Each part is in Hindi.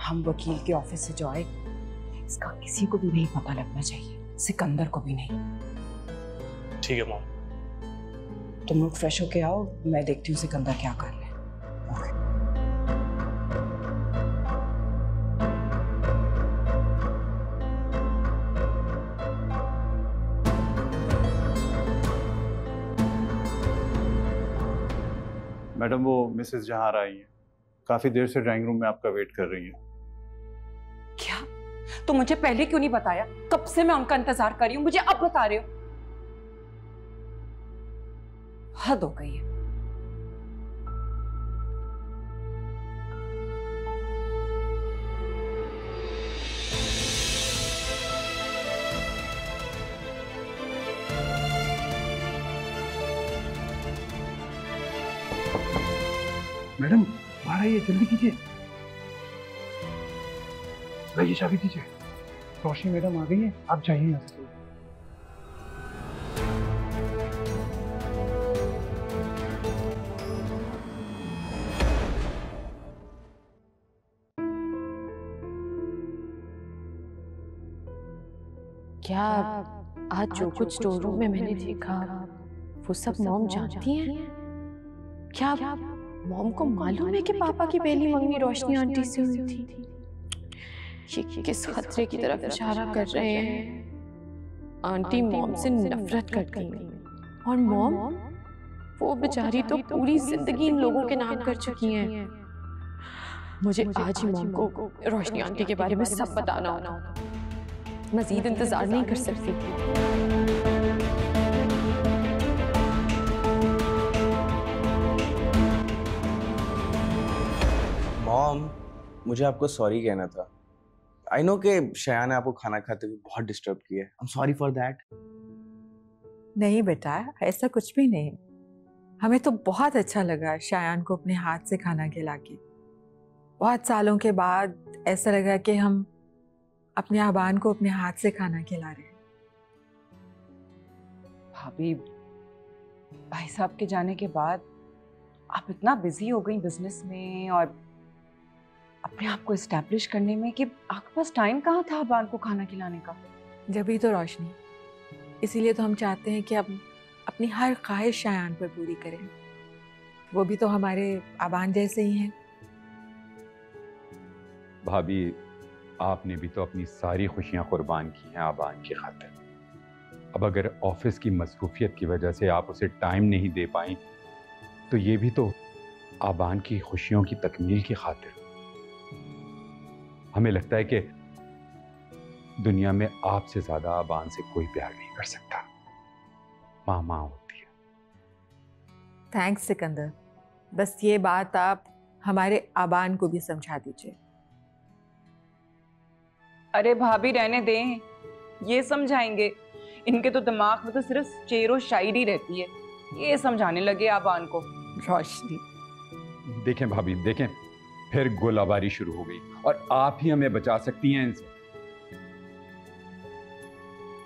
हम वकील के ऑफिस से जाए, इसका किसी को भी नहीं पता लगना चाहिए, सिकंदर को भी नहीं। ठीक है मॉम। तुम लोग फ्रेश होके आओ, मैं देखती हूँ सिकंदर क्या कर रहे हैं। मैडम वो मिसेस जहां आई हैं, काफी देर से ड्राइंग रूम में आपका वेट कर रही हैं। क्या? तो मुझे पहले क्यों नहीं बताया? कब से मैं उनका इंतजार कर रही हूँ, मुझे अब बता रहे हो? हद हो गई है। मैडम बाहर आइए, जल्दी कीजिए। ये चाबी दीजिए। रोशनी मैडम आ गई है, आप जाइए यहाँ से। क्या आज जो कुछ स्टोर रूम में मैंने देखा वो सब मॉम जानती हैं? क्या मॉम को मालूम है कि पापा की पहली मंगनी रोशनी आंटी से हुई थी? ये किस खतरे की तरफ इशारा कर रहे हैं? आंटी मॉम से नफरत करती हैं और मॉम वो बेचारी तो पूरी जिंदगी इन लोगों के नाम कर चुकी हैं। मुझे आज ही मॉम को रोशनी आंटी के बारे में सब बताना होगा। मजीद इंतजार नहीं कर सकती। मॉम, मुझे आपको सॉरी कहना था। आई नो कि शयान ने आपको खाना खाते हुए बहुत डिस्टर्ब किया है। I am sorry for that. नहीं बेटा, ऐसा कुछ भी नहीं। हमें तो बहुत अच्छा लगा शायान को अपने हाथ से खाना खिला के। बहुत सालों के बाद ऐसा लगा कि हम अपने आबान को अपने हाथ से खाना खिला रहे हैं। भाभी, भाई साहब के जाने के बाद आप इतना बिजी हो गई बिजनेस में और अपने आप को एस्टैब्लिश करने में कि आपके पास टाइम कहाँ था आबान को खाना खिलाने का। जब ही तो रोशनी, इसीलिए तो हम चाहते हैं कि अब अपनी हर ख्वाहिश शायान पर पूरी करें। वो भी तो हमारे आबान जैसे ही हैं। भाभी, आपने भी तो अपनी सारी खुशियां कुर्बान की हैं आबान की खातिर। अब अगर ऑफिस की मसरूफियत की वजह से आप उसे टाइम नहीं दे पाई तो ये भी तो आबान की खुशियों की तकमील की खातिर। हमें लगता है कि दुनिया में आपसे ज्यादा आबान से कोई प्यार नहीं कर सकता। माँ माँ होती है। थैंक्स सिकंदर, बस ये बात आप हमारे आबान को भी समझा दीजिए। अरे भाभी रहने दें, ये समझाएंगे। इनके तो दिमाग में तो सिर्फ शेरो शायरी रहती है, ये समझाने लगे आबान को। रोशनी, देखें भाभी, देखें, फिर गोलाबारी शुरू हो गई और आप ही हमें बचा सकती हैं इनसे।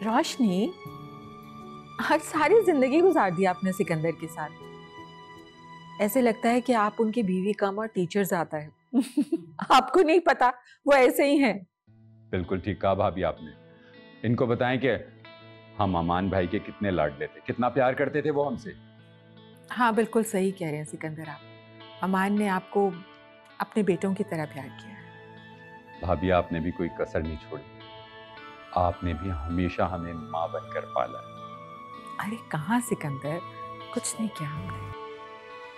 रोशनी, आज सारी जिंदगी गुजार दी आपने सिकंदर के साथ। ऐसे लगता है कि आप उनकी बीवी कम और टीचर ज्यादा है। आपको नहीं पता, वो ऐसे ही हैं। बिल्कुल ठीक कहा भाभी आपने। इनको बताएं कि हम अमान भाई के कितने लाडले थे, कितना प्यार करते थे वो हमसे। हाँ, बिल्कुल सही कह रहे हैं सिकंदर आप। अमान ने आपको अपने बेटों की तरह प्यार किया है। भाभी, आपने भी कोई कसर नहीं छोड़ी। आपने भी हमेशा हमें माँ बनकर पाला है। अरे कहाँ सिकंदर, कुछ नहीं किया हमने।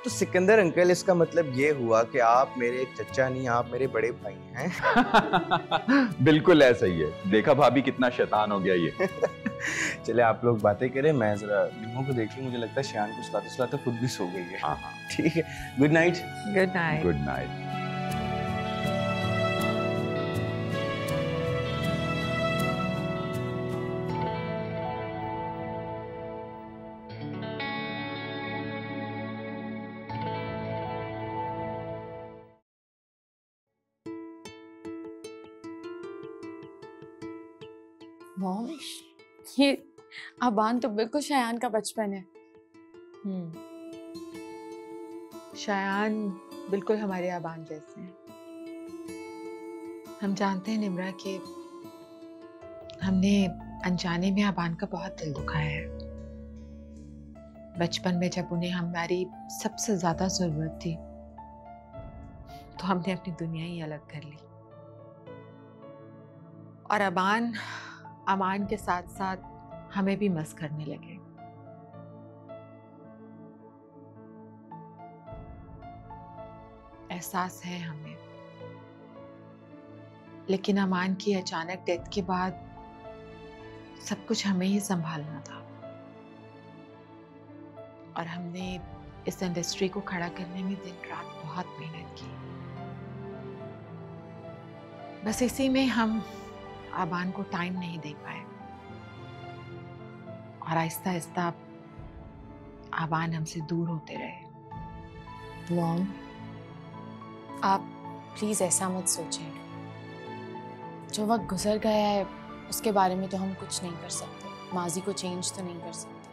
तो सिकंदर अंकल, इसका मतलब ये हुआ कि आप मेरे चचा नहीं, आप मेरे बड़े भाई हैं। बिल्कुल ऐसा ही है। देखा भाभी कितना शैतान हो गया ये। चले आप लोग बातें करें, मैं जरा निमो को देख लूं। मुझे लगता है शयान को सुलाते सुलाते खुद भी सो गई है। हाँ हाँ, ठीक है, good night. Good night. Good night. Mom, ये आबान तो बिल्कुल शयान का बचपन है। शायान बिल्कुल हमारे आबान जैसे हैं। हम जानते हैं निम्रा कि हमने अनजाने में अबान का बहुत दिल दुखाया है। बचपन में जब उन्हें हमारी सबसे ज्यादा जरूरत थी तो हमने अपनी दुनिया ही अलग कर ली, और अमान के साथ साथ हमें भी मस करने लगे। एहसास है हमें, लेकिन अमान की अचानक डेथ के बाद सब कुछ हमें ही संभालना था, और हमने इस इंडस्ट्री को खड़ा करने में दिन रात बहुत मेहनत की। बस इसी में हम अबान को टाइम नहीं दे पाए, और आहिस्ता आहिस्ता अबान हमसे दूर होते रहे। मॉम, आप प्लीज ऐसा मत सोचें। जो वक्त गुजर गया है उसके बारे में तो हम कुछ नहीं कर सकते, माजी को चेंज तो नहीं कर सकते,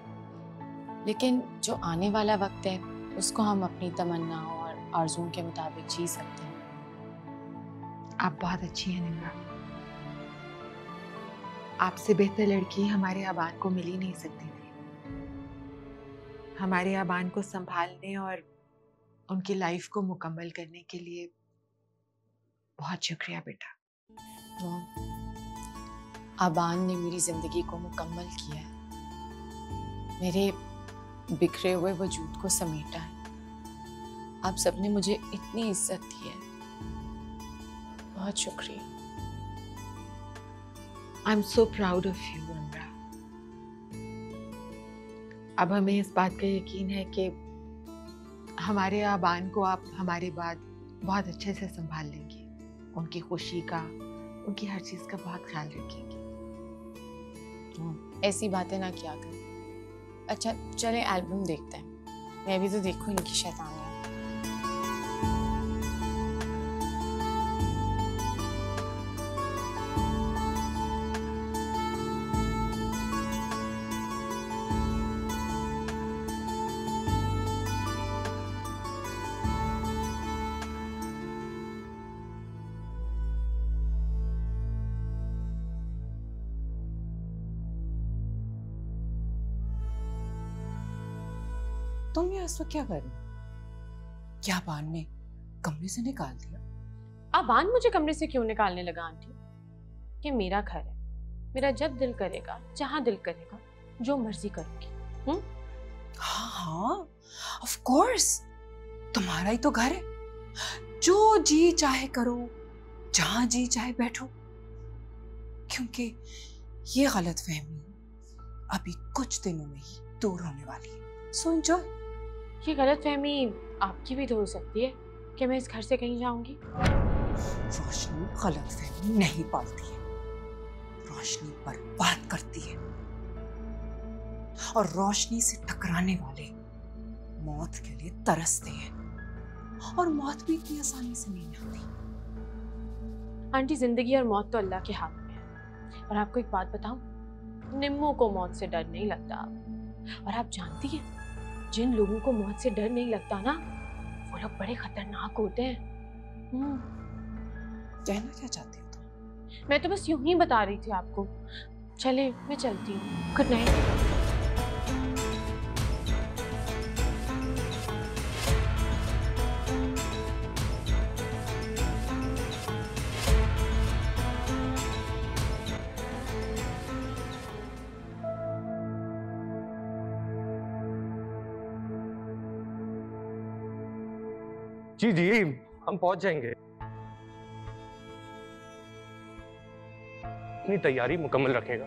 लेकिन जो आने वाला वक्त है उसको हम अपनी तमन्नाओं और आरज़ुओं के मुताबिक जी सकते हैं। आप बहुत अच्छी हैं निम्रा। आपसे बेहतर लड़की हमारे अबान को मिल ही नहीं सकती थी। हमारे अबान को संभालने और उनकी लाइफ को मुकम्मल करने के लिए बहुत शुक्रिया बेटा। अबान ने मेरी जिंदगी को मुकम्मल किया है, मेरे बिखरे हुए वजूद को समेटा है। आप सबने मुझे इतनी इज्जत दी है, बहुत शुक्रिया। I am so proud of you Anura. अब हमें इस बात का यकीन है कि हमारे अबान को आप हमारे बाद बहुत अच्छे से संभाल लेंगी, उनकी खुशी का, उनकी हर चीज का बहुत ख्याल रखेंगी। ऐसी बातें ना किया कर। अच्छा चले एल्बम देखते हैं, मैं भी तो देखूं इनकी शैतानियां। तुम ये इस वक्त क्या कर रही हो? क्या अबान ने कमरे से निकाल दिया? अबान मुझे कमरे से क्यों निकालने लगा आंटी? ये मेरा घर है, मेरा जब दिल करेगा, जहां दिल करेगा, जो मर्जी करूंगी। हाँ हाँ, ऑफ कोर्स, तुम्हारा ही तो घर है। जो जी चाहे करो, जहां जी चाहे बैठो, क्योंकि ये गलतफहमी अभी कुछ दिनों में ही दूर होने वाली है। So enjoy. ये गलतफहमी आपकी भी तो हो सकती है कि मैं इस घर से कहीं जाऊंगी। रोशनी गलतफहमी नहीं पालती है, रोशनी बर्बाद करती है, और रोशनी से टकराने वाले मौत के लिए तरसते हैं, और मौत भी इतनी आसानी से नहीं मिलती। आंटी, जिंदगी और मौत तो अल्लाह के हाथ में है, और आपको एक बात बताऊं, निम्मों को मौत से डर नहीं लगता। और आप जानती हैं, जिन लोगों को मौत से डर नहीं लगता ना, वो लोग बड़े खतरनाक होते हैं। कहना क्या चाहती हो तुम? मैं तो बस यूं ही बता रही थी आपको। चले, मैं चलती हूँ। Good night. जी जी, हम पहुंच जाएंगे। अपनी तैयारी मुकम्मल रखेगा।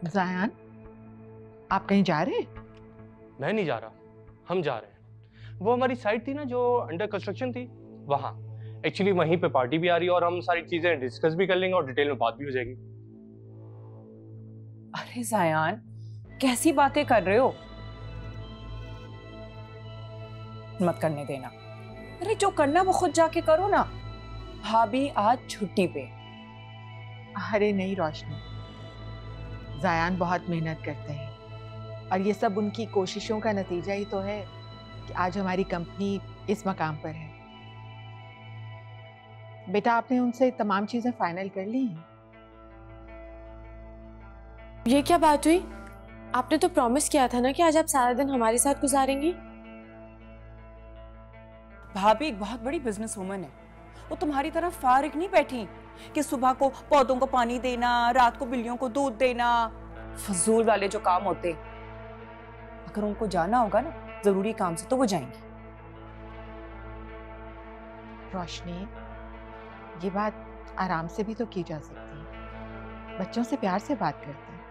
ज़यान, आप कहीं जा रहे हैं? मैं नहीं जा रहा, हम जा रहे हैं। वो हमारी साइट थी ना जो अंडर कंस्ट्रक्शन थी, वहां एक्चुअली वहीं पे पार्टी भी आ रही है, और हम सारी चीजें डिस्कस भी कर लेंगे और डिटेल में बात भी हो जाएगी। अरे ज़यान, कैसी बातें कर रहे हो? मत करने देना। अरे जो करना वो खुद जाके करो ना। भाभी आज छुट्टी पे। अरे नहीं रोशनी, ज़यान बहुत मेहनत करते हैं, और ये सब उनकी कोशिशों का नतीजा ही तो है कि आज हमारी कंपनी इस मकाम पर है। बेटा आपने उनसे तमाम चीजें फाइनल कर ली हैं? ये क्या बात हुई? आपने तो प्रॉमिस किया था ना कि आज आप सारा दिन हमारे साथ गुजारेंगी। भाभी एक बहुत बड़ी बिजनेस वुमन है, वो तुम्हारी तरह फारिग नहीं बैठी कि सुबह को पौधों को पानी देना, रात को बिल्लियों को दूध देना, फजूल वाले जो काम होते। अगर उनको जाना होगा ना जरूरी काम से तो वो जाएंगी। रोशनी, ये बात आराम से भी तो की जा सकती है, बच्चों से प्यार से बात करते हैं।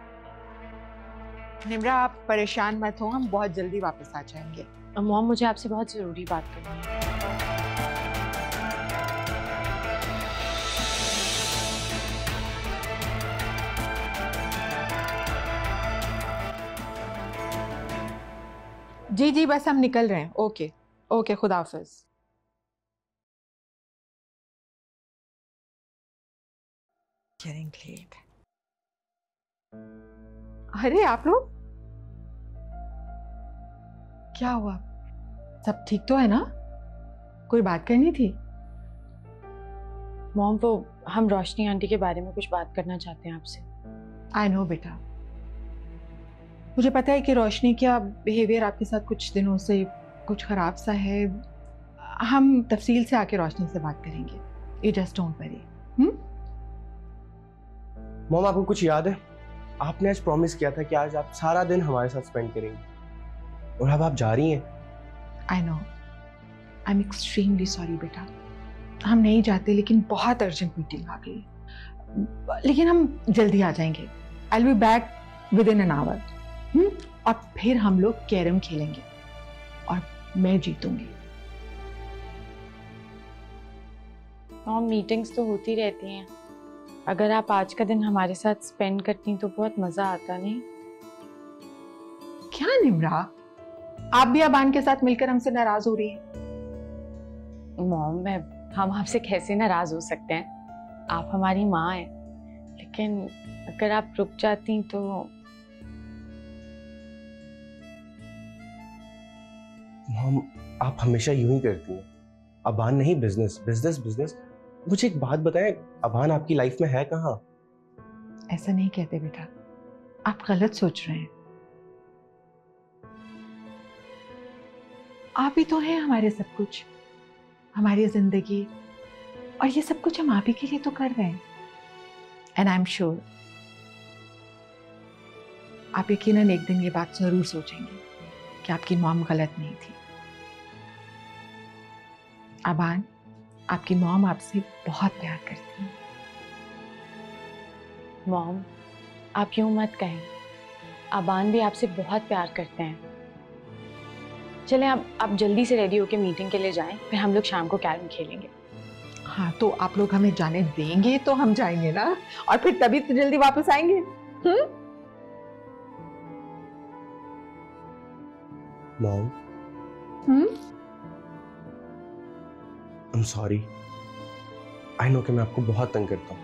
निम्रा आप परेशान मत हो, हम बहुत जल्दी वापस आ जाएंगे। मॉम मुझे आपसे बहुत जरूरी बात करनी है। जी जी बस हम निकल रहे हैं। ओके ओके, खुदा हाफिज। Getting late. अरे आप लोग, क्या हुआ? सब ठीक तो है ना? कोई बात करनी थी? मॉम वो हम रोशनी आंटी के बारे में कुछ बात करना चाहते हैं आपसे। आई नो बेटा, मुझे पता है कि रोशनी का बिहेवियर आपके साथ कुछ दिनों से कुछ खराब सा है। हम तफसील से आके रोशनी से बात करेंगे। You just don't worry. Mom आपको कुछ याद है? आपने आज प्रॉमिस किया था कि आज आप सारा दिन हमारे साथ स्पेंड करेंगे, और अब आप जा रही हैं। I know, I am extremely sorry बेटा, हम नहीं जाते लेकिन बहुत अर्जेंट मीटिंग आ गई। लेकिन हम जल्दी आ जाएंगे। I will be back with in an hour. और फिर हम लोग कैरम खेलेंगे और मैं जीतूंगी। मॉम मीटिंग्स तो होती रहती हैं, अगर आप आज का दिन हमारे साथ स्पेंड करती तो बहुत मजा आता। नहीं क्या निम्रा, आप भी अबान के साथ मिलकर हमसे नाराज हो रही हैं? मॉम हम आपसे कैसे नाराज हो सकते हैं? आप हमारी माँ हैं, लेकिन अगर आप रुक जाती तो। मॉम आप हमेशा यूं ही करती हैं। अबान नहीं, बिजनेस बिजनेस बिजनेस। मुझे एक बात बताएं, अबान आपकी लाइफ में है कहाँ? ऐसा नहीं कहते बेटा, आप गलत सोच रहे हैं। आप ही तो हैं हमारे सब कुछ, हमारी जिंदगी, और ये सब कुछ हम आप ही के लिए तो कर रहे हैं। एंड आई एम श्योर आप यकीनन एक दिन ये बात जरूर सोचेंगे कि आपकी मॉम गलत नहीं थी। अबान, आपकी मॉम आपसे बहुत प्यार करती है। मॉम आप यूं मत कहें, अबान भी आपसे बहुत प्यार करते हैं। चलें आप जल्दी से रेडी होकर मीटिंग के लिए जाएं, फिर हम लोग शाम को कैरम खेलेंगे। हाँ तो आप लोग हमें जाने देंगे तो हम जाएंगे ना, और फिर तभी तो जल्दी वापस आएंगे। Mom I am sorry. I know कि मैं आपको बहुत तंग करता हूँ,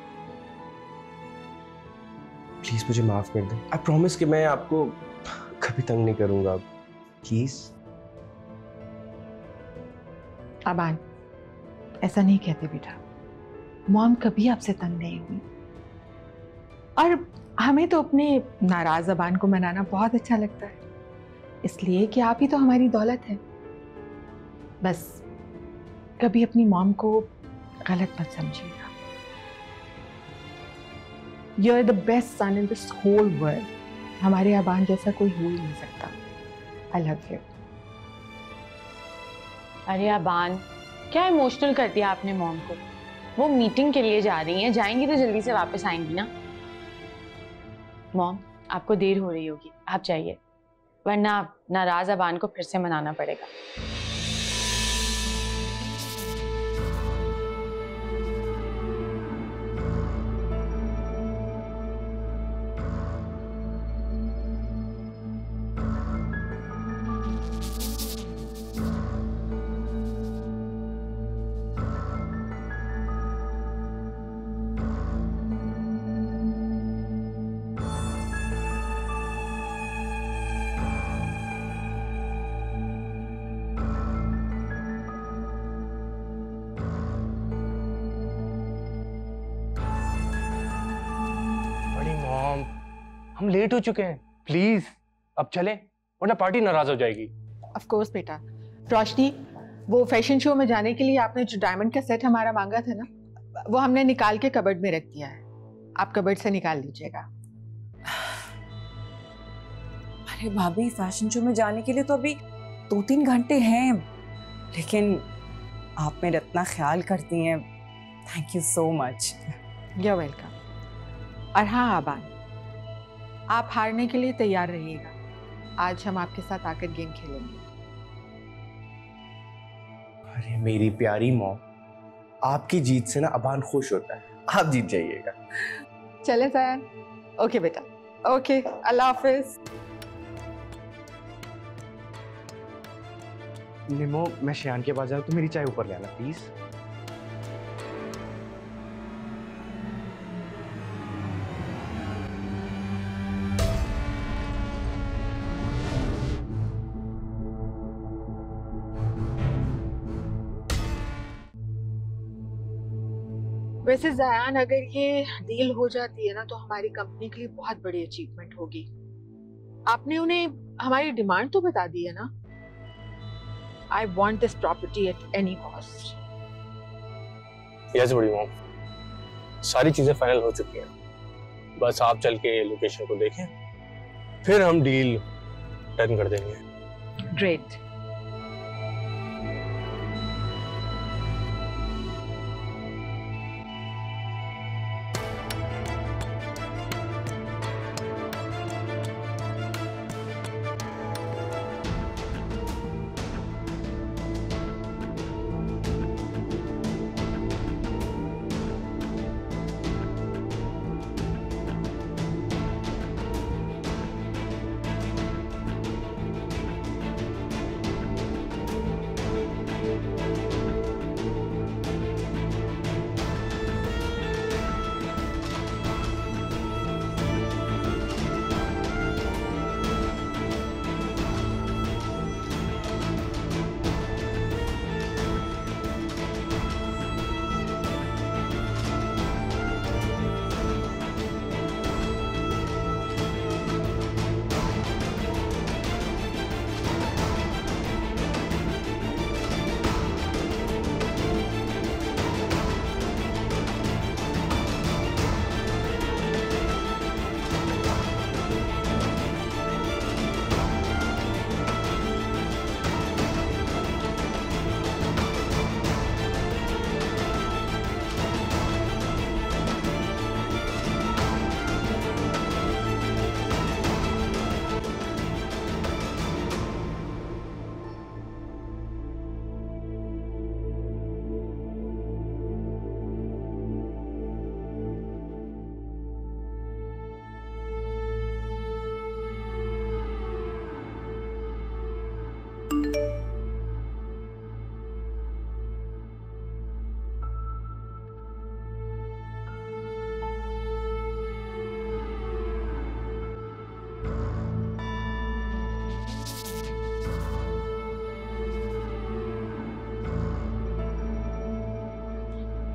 प्लीज मुझे माफ कर दें। आई प्रॉमिस कि मैं आपको कभी तंग नहीं करूंगा, प्लीज। अबान ऐसा नहीं कहते बेटा, मॉम कभी आपसे तंग नहीं हुई, और हमें तो अपने नाराज अबान को मनाना बहुत अच्छा लगता है, इसलिए कि आप ही तो हमारी दौलत है। बस कभी अपनी मॉम को गलत मत समझिएगा। You are the best son in this whole world. हमारे अबान जैसा कोई हो ही नहीं सकता। I love you. अरे अबान, क्या इमोशनल कर दिया आपने मॉम को? वो मीटिंग के लिए जा रही हैं, जाएंगी तो जल्दी से वापस आएंगी ना। मॉम आपको देर हो रही होगी, आप जाइए, वरना नाराज अबान को फिर से मनाना पड़ेगा। हम लेट हो चुके हैं, प्लीज अब चलें वरना पार्टी नाराज हो जाएगी। ऑफ कोर्स बेटा। रोशनी, वो फैशन शो में जाने के लिए आपने जो डायमंड का सेट हमारा मांगा था ना, वो हमने निकाल के कबर्ड में रख दिया है, आप कबर्ड से निकाल लीजिएगा। अरे भाभी, फैशन शो में जाने के लिए तो अभी 2-3 घंटे हैं, लेकिन आप मेरा इतना ख्याल करती हैं, thank you so much. You welcome. और हाँ आबान, आप हारने के लिए तैयार रहिएगा, आज हम आपके साथ आकर गेम खेलेंगे। अरे मेरी प्यारी मॉम, आपकी जीत से ना अबान खुश होता है, आप जीत जाइएगा। चले जायन। ओके बेटा, ओके, अल्लाह हाफिज। निमो, मैं शयान के पास जाऊँ तो मेरी चाय ऊपर ले आना प्लीज। वैसे ज़यान, अगर ये डील हो जाती है ना तो हमारी कंपनी के लिए बहुत बड़ी अचीवमेंट होगी। आपने उन्हें हमारी डिमांड तो बता दी है ना? I want this property at any cost. Yes बड़ी मॉम, सारी चीजें फाइनल हो चुकी हैं, बस आप चल के लोकेशन को देखें, फिर हम डील डन कर देंगे। Great.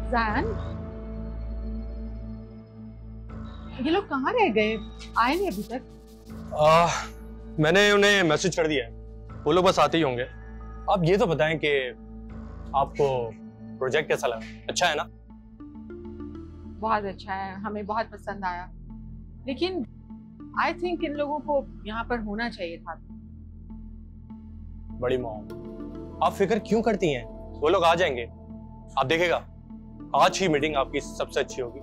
ज़यान, ये लोग कहाँ रह गए? आए नहीं अभी तक? मैंने उन्हें मैसेज कर दिया है, वो लोग बस आते ही होंगे। आप ये तो बताएं कि आपको प्रोजेक्ट कैसा लगा? अच्छा है ना? बहुत अच्छा है, हमें बहुत पसंद आया, लेकिन आई थिंक इन लोगों को यहाँ पर होना चाहिए था। बड़ी मॉम, आप फिक्र क्यों करती हैं? वो लोग आ जाएंगे, आप देखेगा आज ही मीटिंग आपकी सबसे अच्छी होगी।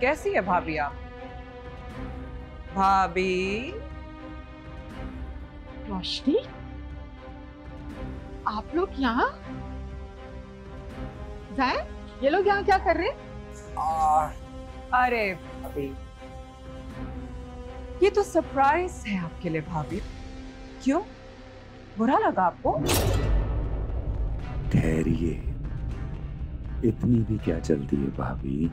कैसी है भाभी आप? भाभी? रोशनी, आप लोग यहाँ? जाए, ये लोग यहाँ क्या कर रहे हैं? अरे भाभी, ये तो सरप्राइज है आपके लिए भाभी। क्यों, बुरा लगा आपको? ठहरिए, इतनी भी क्या जल्दी है भाभी?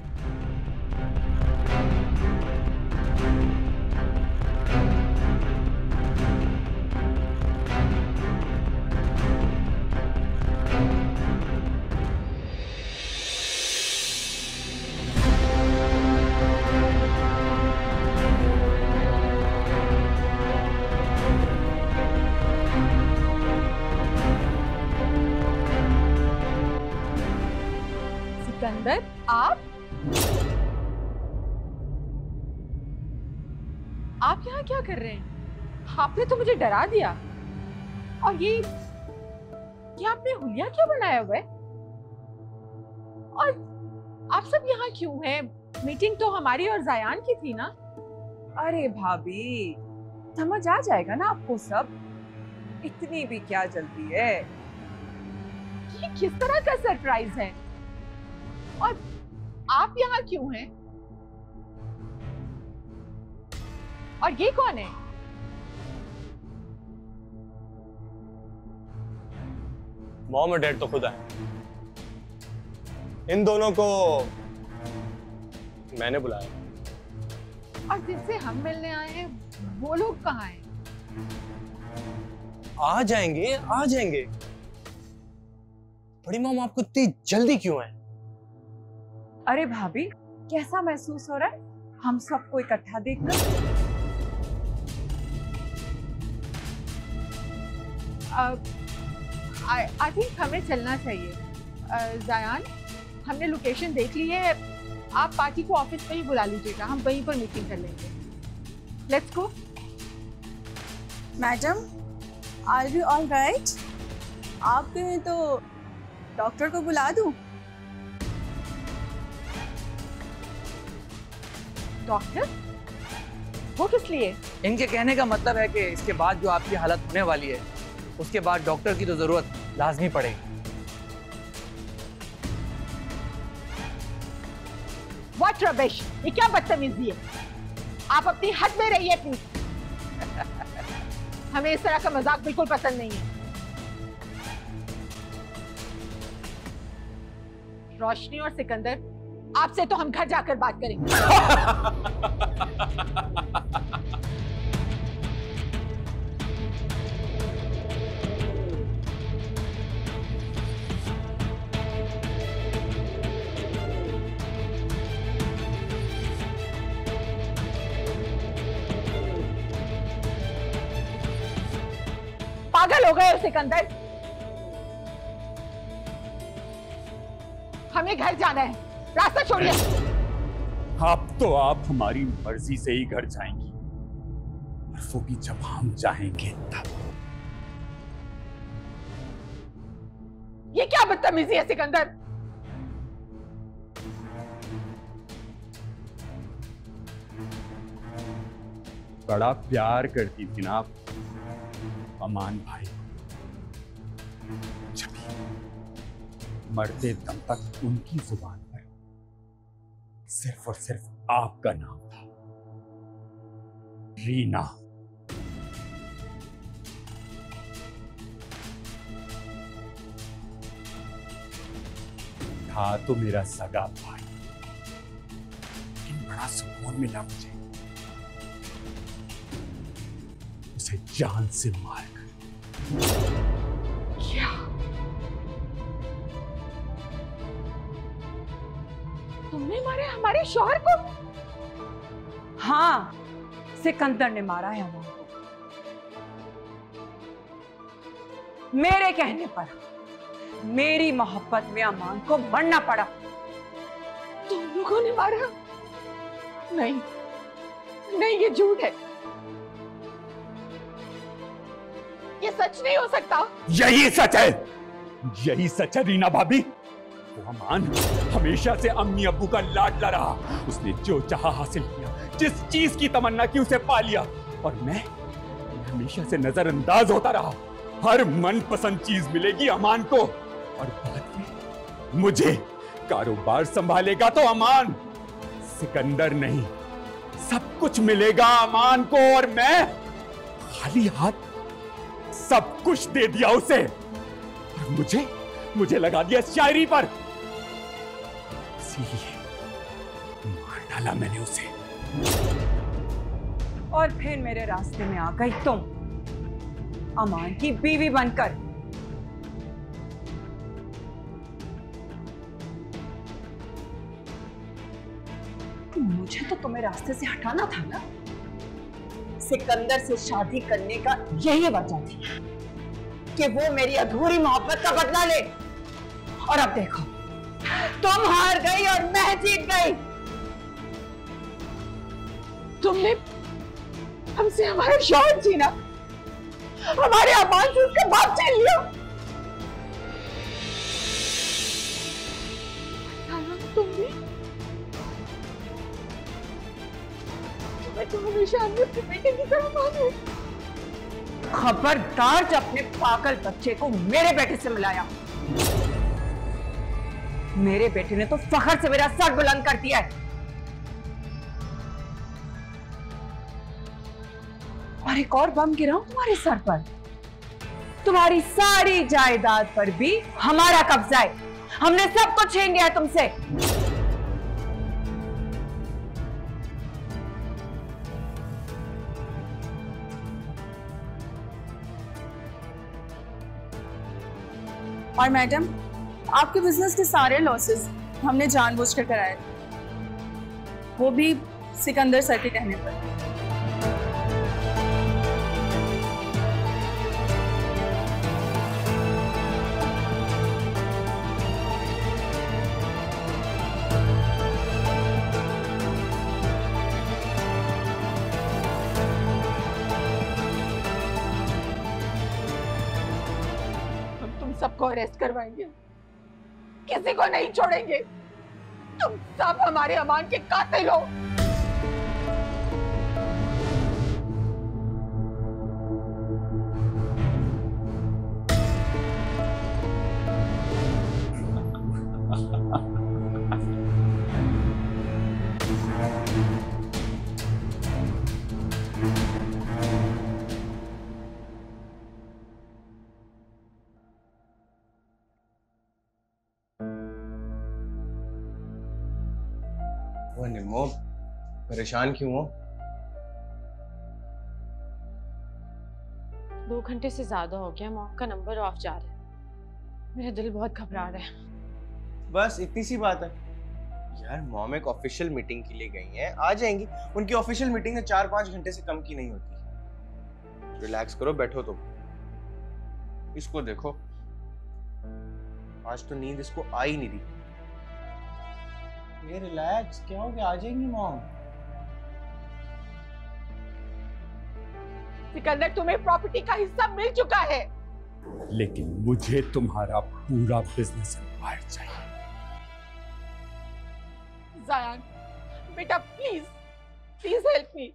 सिकंदर, आप यहाँ क्या कर रहे हैं? आपने तो मुझे डरा दिया। और ये आपने हुलिया क्यों बनाया हुआ है? और आप सब यहाँ क्यों हैं? मीटिंग तो हमारी और जायान की थी ना? अरे भाभी, समझ आ जाएगा ना आपको सब। इतनी भी क्या जल्दी है? ये किस तरह का सरप्राइज है? और आप यहाँ क्यों हैं? और ये कौन है? मॉम और डैड तो खुद आए। इन दोनों को मैंने बुलाया। और जिनसे हम मिलने आए हैं वो लोग कहाँ हैं? आ जाएंगे, आ जाएंगे। बड़ी मॉम, आपको इतनी जल्दी क्यों है? अरे भाभी, कैसा महसूस हो रहा है हम सबको इकट्ठा देखकर? आई थिंक हमें चलना चाहिए। जायान, हमने लोकेशन देख ली है। आप पार्टी को ऑफिस में ही बुला लीजिएगा, हम वहीं पर मीटिंग कर लेंगे। Let's go. Madam, are you all right? आप कहें तो डॉक्टर को बुला दूं? डॉक्टर? वो किस लिए? इनके कहने का मतलब है कि इसके बाद जो आपकी हालत होने वाली है उसके बाद डॉक्टर की तो जरूरत लाजमी पड़ेगी। What rubbish! ये क्या बदतमीजी है? आप अपनी हद में रहिए प्लीज। हमें इस तरह का मजाक बिल्कुल पसंद नहीं है। रोशनी और सिकंदर, आपसे तो हम घर जाकर बात करेंगे। पागल हो गए हो सिकंदर? हमें घर जाना है, रास्ता छोड़िए। आप हमारी मर्जी से ही घर जाएंगी, और वो भी जब हम चाहेंगे तब। ये क्या बदतमीजी है सिकंदर? बड़ा प्यार करती थी ना आप अमान भाई। जब मरते दम तक उनकी जुबान पर सिर्फ और सिर्फ आपका नाम था, रीना। था तो मेरा सगा भाई, लेकिन बड़ा सुकून मिला मुझे उसे जान से मारकर। क्या? तुमने मारे हमारे शौहर को? हाँ, सिकंदर ने मारा है अमान को। मेरे कहने पर मेरी मोहब्बत में अमान को मरना पड़ा। तुम लोगों ने मारा? नहीं नहीं, ये झूठ है, ये सच नहीं हो सकता। यही सच है, यही सच है रीना भाभी। तो अमान हमेशा से अम्मी अब्बू का लाडला रहा। उसने जो चाहा हासिल किया, जिस चीज की तमन्ना की उसे पा लिया, और मैं हमेशा से नजरअंदाज होता रहा। हर मनपसंद चीज मिलेगी अमान को, और बाद में मुझे। कारोबार संभालेगा तो अमान, सिकंदर नहीं। सब कुछ मिलेगा अमान को, और मैं खाली हाथ सब कुछ दे दिया उसे, और मुझे लगा दिया शायरी पर। इसीलिए मार डाला मैंने उसे। और फिर मेरे रास्ते में आ गई तुम, अमान की बीवी बनकर। मुझे तो तुम्हें रास्ते से हटाना था ना। सिकंदर से शादी करने का यही वजह थी कि वो मेरी अधूरी मोहब्बत का बदला ले। और अब देखो, तुम हार गई और मैं जीत गई। तुमने हमसे हमारे शौहर छीना, हमारे अमान से उसका बाप छीन लिया। तो हमेशा हमने अपने बेटे की तरह माने। खबरदार जब अपने पागल बच्चे को मेरे बेटे से मिलाया। मेरे बेटे ने तो फखर से मेरा सर बुलंद कर दिया है। और एक और बम गिराऊं तुम्हारे सर पर। तुम्हारी सारी जायदाद पर भी हमारा कब्जा है। हमने सब कुछ छीन लिया है तुमसे। और मैडम, आपके बिजनेस के सारे लॉसेस हमने जानबूझकर कराए, वो भी सिकंदर सर के कहने पर। सबको अरेस्ट करवाएंगे, किसी को नहीं छोड़ेंगे। तुम सब हमारे अमान के कातिल हो। निम्मो, परेशान क्यों हो? 2 घंटे से ज्यादा हो गया, मॉम का नंबर ऑफ जा रहा है। मेरा दिल बहुत घबरा रहा है। बस इतनी सी बात है यार। मॉम एक ऑफिशियल मीटिंग के लिए गई हैं, आ जाएंगी। उनकी ऑफिशियल मीटिंग 4-5 घंटे से कम की नहीं होती। रिलैक्स करो, बैठो तुम। इसको देखो, आज तो नींद इसको आ ही नहीं रही। ये रिलैक्स, क्या हो गया? आ जाएंगी मॉम। सिकंदर, तुम्हें प्रॉपर्टी का हिस्सा मिल चुका है, लेकिन मुझे तुम्हारा पूरा बिजनेस एम्पायर चाहिए। जायान, बेटा प्लीज हेल्प मी,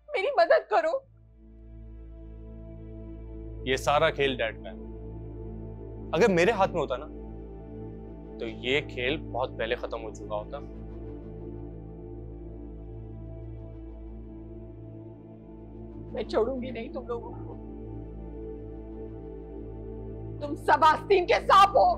मेरी मदद करो। ये सारा खेल डैड का है। अगर मेरे हाथ में होता ना, तो ये खेल बहुत पहले खत्म हो चुका होता। मैं छोड़ूंगी नहीं तुम लोगों को। तुम सब आस्तीन के सांप हो।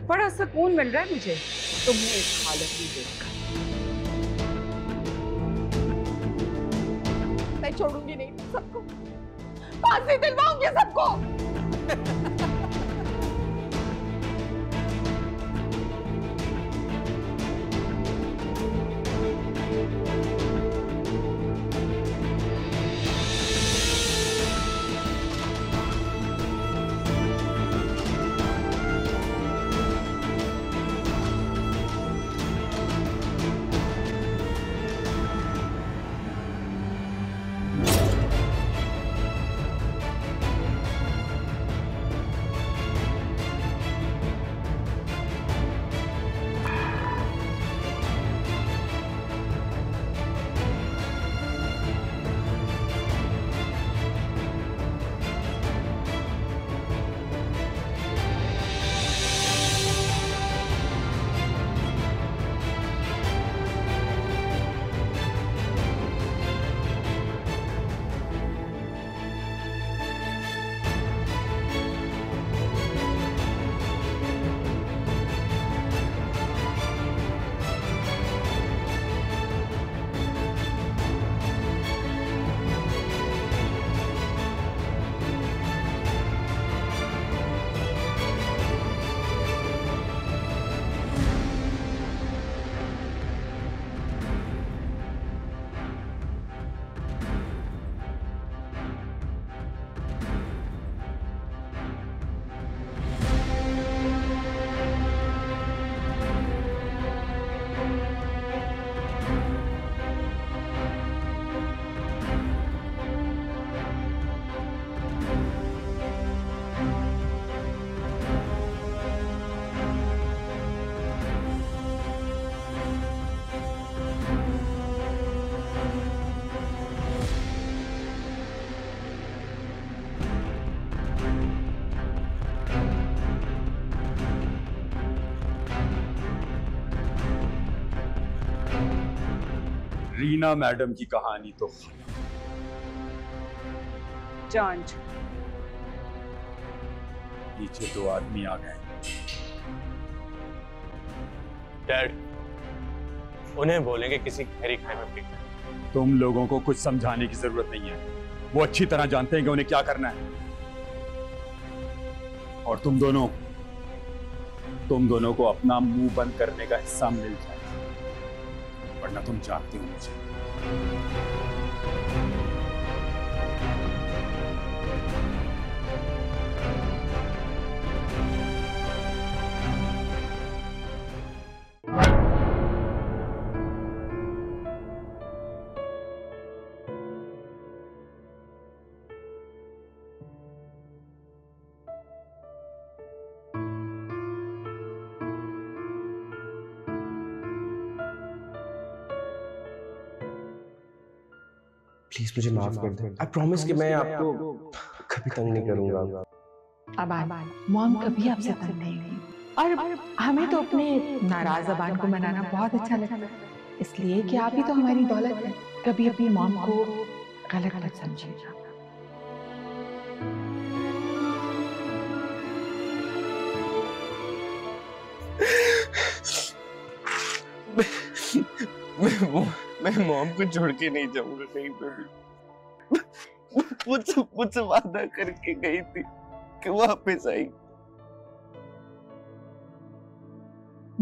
बड़ा सुकून मिल रहा है मुझे तुम्हें इस हालत में देखकर। मैं छोड़ूंगी नहीं तुम सबको, फांसी दिलवाऊंगी सबको। रीना मैडम की कहानी तो जांच नीचे 2 आदमी आ गए। डैड, उन्हें बोलेंगे किसी गहरी खाई में फेंक दें। तुम लोगों को कुछ समझाने की जरूरत नहीं है, वो अच्छी तरह जानते हैं कि उन्हें क्या करना है। और तुम दोनों को अपना मुंह बंद करने का हिस्सा मिल जाए, वरना तुम जानते हो मुझे। प्लीज मुझे माफ कर दे। आई प्रॉमिस कि मैं आपको कभी तंग नहीं करूंगा। अबान, मॉम कभी आपसे तंग नहीं हुई और हमें तो अपने नाराज अबान को मनाना बहुत अच्छा लगता है, इसलिए कि आप ही तो हमारी दौलत है। कभी अपनी मॉम को गलत मत समझिएगा। मैं मॉम को छोड़ के नहीं जाऊंगा कहीं पे भी। मुझसे वादा करके गई थी कि वापस आई।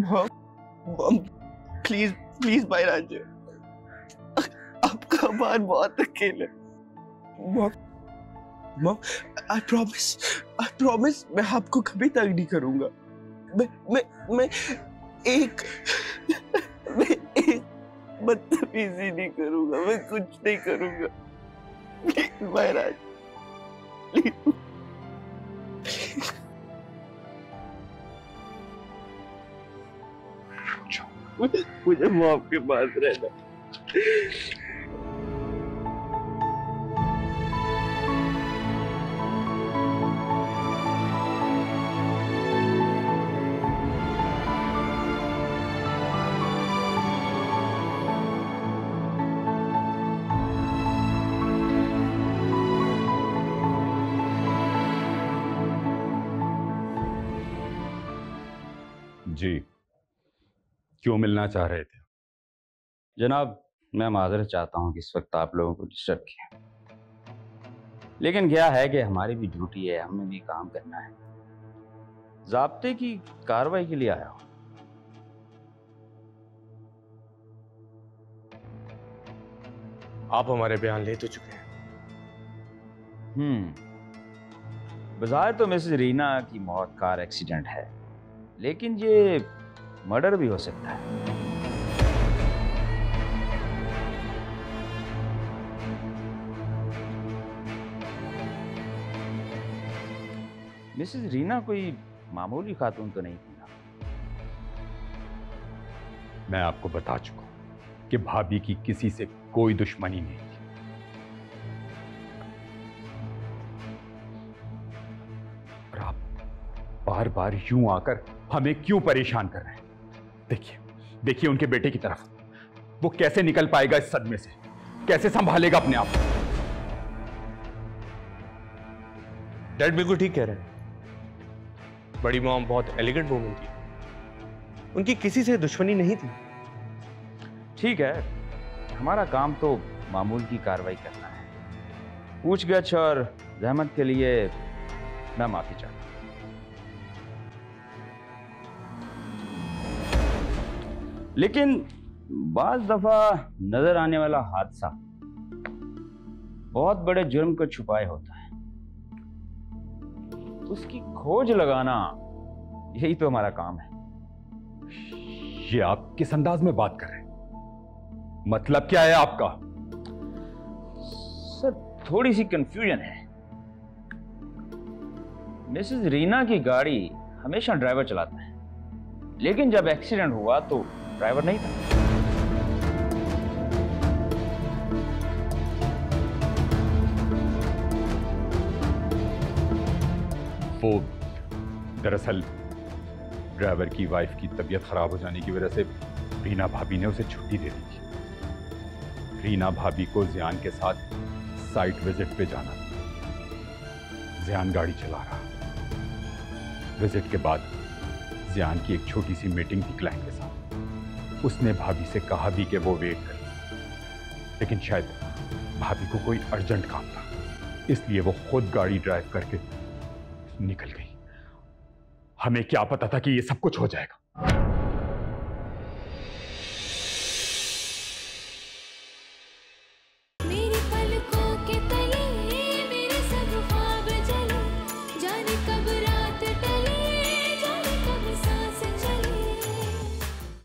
मॉम प्लीज भाई राजा, आपका बार बहुत अकेला। मॉम आई प्रॉमिस मैं आपको कभी तंग नहीं करूंगा। मैं एक बदतमीजी नहीं करूंगा, मैं कुछ नहीं करूंगा। प्लीज महाराज, मुझे मॉम के पास रहना। जी, क्यों मिलना चाह रहे थे? जनाब, मैं माजरत चाहता हूं कि इस वक्त आप लोगों को डिस्टर्ब किया, लेकिन क्या है कि हमारी भी ड्यूटी है, हमें भी काम करना है। ज़ाब्ते की कार्रवाई के लिए आया हूं। आप हमारे बयान ले तो चुके हैं। बज़ाहिर तो मिसेस रीना की मौत कार एक्सीडेंट है, लेकिन ये मर्डर भी हो सकता है। मिसेस रीना कोई मामूली खातून तो नहीं थी ना? मैं आपको बता चुका हूं कि भाभी की किसी से कोई दुश्मनी नहीं थी। और आप बार बार यूं आकर हमें क्यों परेशान कर रहे हैं? देखिए उनके बेटे की तरफ, वो कैसे निकल पाएगा इस सदमे से, कैसे संभालेगा अपने आप? डैड बिल्कुल ठीक कह रहे हैं। बड़ी मॉम बहुत एलिगेंट वुमन थी, उनकी किसी से दुश्मनी नहीं थी। ठीक है, हमारा काम तो मामूल की कार्रवाई करना है। पूछगछ और जहमत के लिए मैं माफी चाहता हूं। लेकिन बाज दफा नजर आने वाला हादसा बहुत बड़े जुर्म को छुपाए होता है। उसकी खोज लगाना, यही तो हमारा काम है। ये आप किस अंदाज में बात कर रहे हैं? मतलब क्या है आपका? सर, थोड़ी सी कंफ्यूजन है। मिसेस रीना की गाड़ी हमेशा ड्राइवर चलाता है, लेकिन जब एक्सीडेंट हुआ तो ड्राइवर नहीं था। वो दरअसल ड्राइवर की वाइफ की तबीयत खराब हो जाने की वजह से रीना भाभी ने उसे छुट्टी दे दी थी। रीना भाभी को जियान के साथ साइट विजिट पे जाना था। जियान गाड़ी चला रहा। विजिट के बाद जियान की एक छोटी सी मीटिंग थी क्लाइंट के साथ। उसने भाभी से कहा भी कि वो वेट करे, लेकिन शायद भाभी को कोई अर्जेंट काम था, इसलिए वो खुद गाड़ी ड्राइव करके निकल गई। हमें क्या पता था कि ये सब कुछ हो जाएगा।